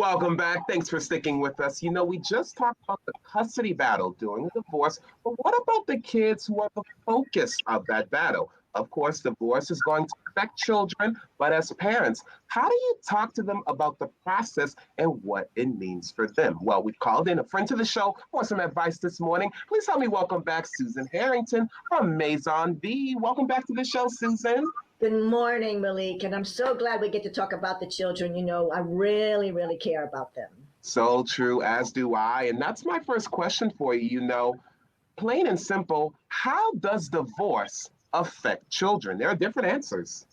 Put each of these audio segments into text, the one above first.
Welcome back. Thanks for sticking with us. We just talked about the custody battle during a divorce, but what about the kids who are the focus of that battle? Of course, divorce is going to affect children, but as parents, how do you talk to them about the process and what it means for them? Well, we've called in a friend to the show for some advice this morning. Please help me welcome back Susan Harrington from Maison Vie. Welcome back to the show, Susan. Good morning, Malik, and I'm so glad we get to talk about the children. I really, really care about them. So true, as do I. And that's my first question for you. Plain and simple, how does divorce affect children? There are different answers.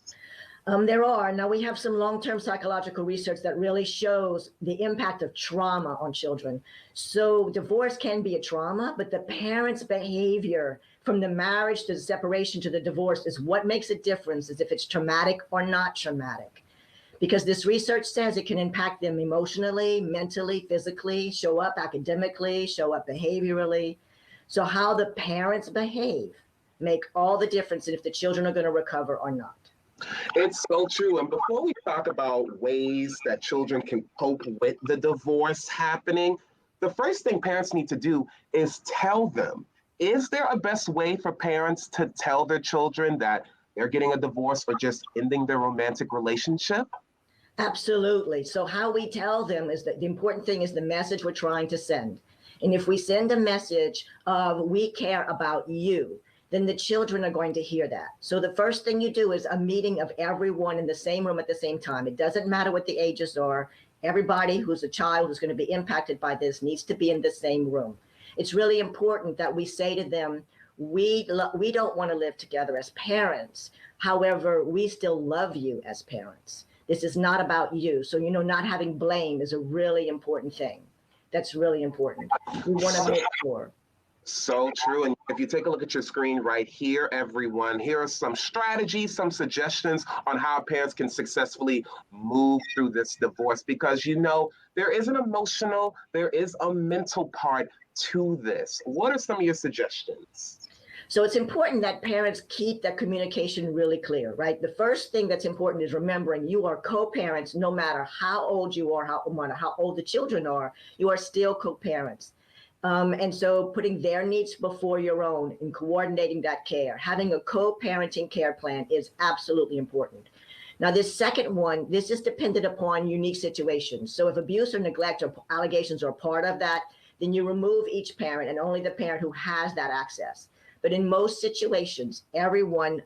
There are. Now, we have some long-term psychological research that really shows the impact of trauma on children. So divorce can be a trauma, but the parents' behavior from the marriage to the separation to the divorce is what makes a difference, is if it's traumatic or not traumatic. Because this research says it can impact them emotionally, mentally, physically, show up academically, show up behaviorally. So how the parents behave make all the difference in if the children are going to recover or not. It's so true. And before we talk about ways that children can cope with the divorce happening, the first thing parents need to do is tell them. Is there a best way for parents to tell their children that they're getting a divorce or just ending their romantic relationship? Absolutely. So how we tell them is that the important thing is the message we're trying to send. And if we send a message of we care about you, then the children are going to hear that. So the first thing you do is a meeting of everyone in the same room at the same time. It doesn't matter what the ages are. Everybody who's a child who's going to be impacted by this needs to be in the same room. It's really important that we say to them, we don't want to live together as parents. However, we still love you as parents. This is not about you. So, not having blame is a really important thing. That's really important. We want to make sure. So true. And if you take a look at your screen right here, everyone, here are some strategies, some suggestions on how parents can successfully move through this divorce. Because, there is an emotional, there is a mental part to this. What are some of your suggestions? So it's important that parents keep that communication really clear, right? The first thing that's important is remembering you are co-parents, no matter how old you are, no matter how old the children are, you are still co-parents. And so putting their needs before your own and coordinating that care, having a co-parenting care plan is absolutely important. Now, this second one, this is dependent upon unique situations. So if abuse or neglect or allegations are part of that, then you remove each parent and only the parent who has that access. But in most situations,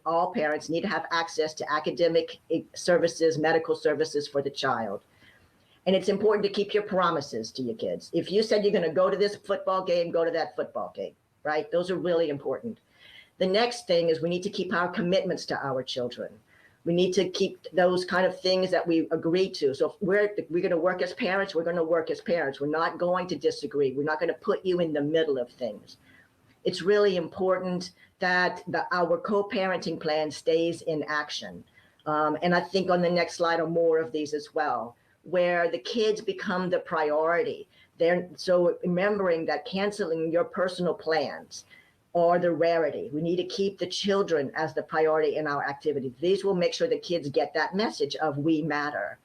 all parents need to have access to academic services, medical services for the child. And it's important to keep your promises to your kids. If you said you're going to go to this football game, go to that football game, right? Those are really important. The next thing is we need to keep our commitments to our children. We need to keep those kind of things that we agree to. So if we're going to work as parents, we're going to work as parents. We're not going to disagree. We're not going to put you in the middle of things. It's really important that our co-parenting plan stays in action. And I think on the next slide are more of these as well, where the kids become the priority. So remembering that canceling your personal plans are the rarity. We need to keep the children as the priority in our activities. These will make sure the kids get that message of we matter.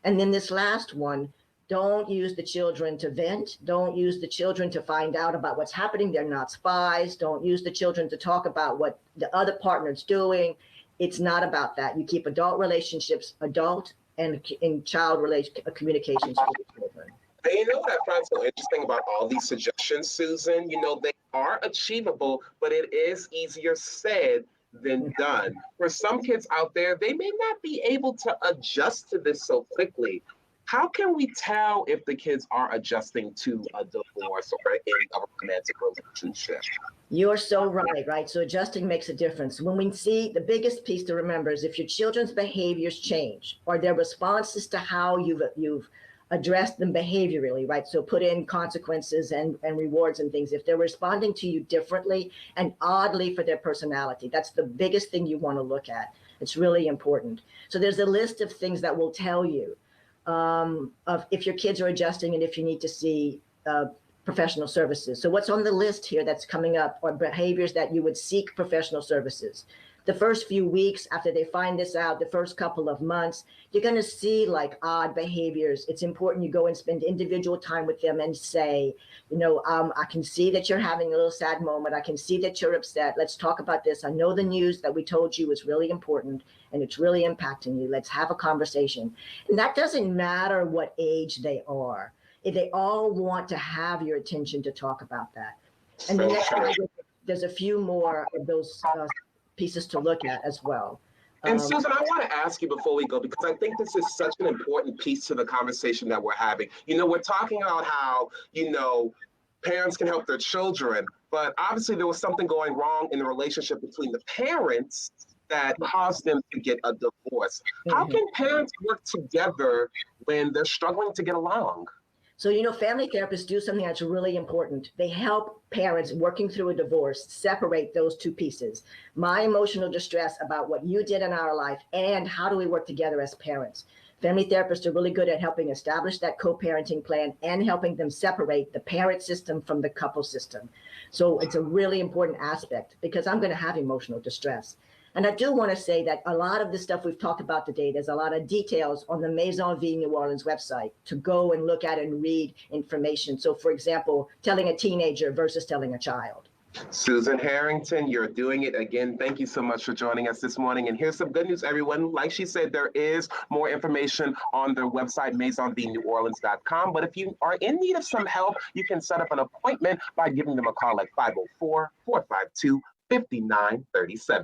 And then this last one, don't use the children to vent. Don't use the children to find out about what's happening. They're not spies. Don't use the children to talk about what the other partner's doing. It's not about that. You keep adult relationships adult and in child communications with the children. And you know what I find so interesting about all these suggestions, Susan? They are achievable, but it is easier said than done. For some kids out there, they may not be able to adjust to this so quickly. How can we tell if the kids are adjusting to a divorce or in a romantic relationship? You're so right? So adjusting makes a difference. When we see, the biggest piece to remember is if your children's behaviors change or their responses to how you've addressed them behaviorally, right? So put in consequences and rewards and things. If they're responding to you differently and oddly for their personality, that's the biggest thing you want to look at. It's really important. So there's a list of things that will tell you of if your kids are adjusting and if you need to see professional services. So what's on the list here that's coming up are behaviors that you would seek professional services. The first few weeks after they find this out, the first couple of months, you're going to see like odd behaviors. It's important you go and spend individual time with them and say, I can see that you're having a little sad moment. I can see that you're upset. Let's talk about this. I know the news that we told you is really important and it's really impacting you. Let's have a conversation. And that doesn't matter what age they are. They all want to have your attention to talk about that. And the next slide, there's a few more of those pieces to look at as well. And Susan, I want to ask you before we go, because I think this is such an important piece to the conversation that we're having. We're talking about how, parents can help their children, but obviously there was something going wrong in the relationship between the parents that caused them to get a divorce. How can parents work together when they're struggling to get along? So, family therapists do something that's really important. They help parents working through a divorce separate those two pieces. My emotional distress about what you did in our life and how do we work together as parents. Family therapists are really good at helping establish that co-parenting plan and helping them separate the parent system from the couple system. So it's a really important aspect because I'm going to have emotional distress. And I do want to say that a lot of the stuff we've talked about today, there's a lot of details on the Maison Vie New Orleans website to go and look at and read information. So, for example, telling a teenager versus telling a child. Susan Harrington, you're doing it again. Thank you so much for joining us this morning. And here's some good news, everyone. Like she said, there is more information on their website, MaisonVNewOrleans.com. But if you are in need of some help, you can set up an appointment by giving them a call at 504-452-5937.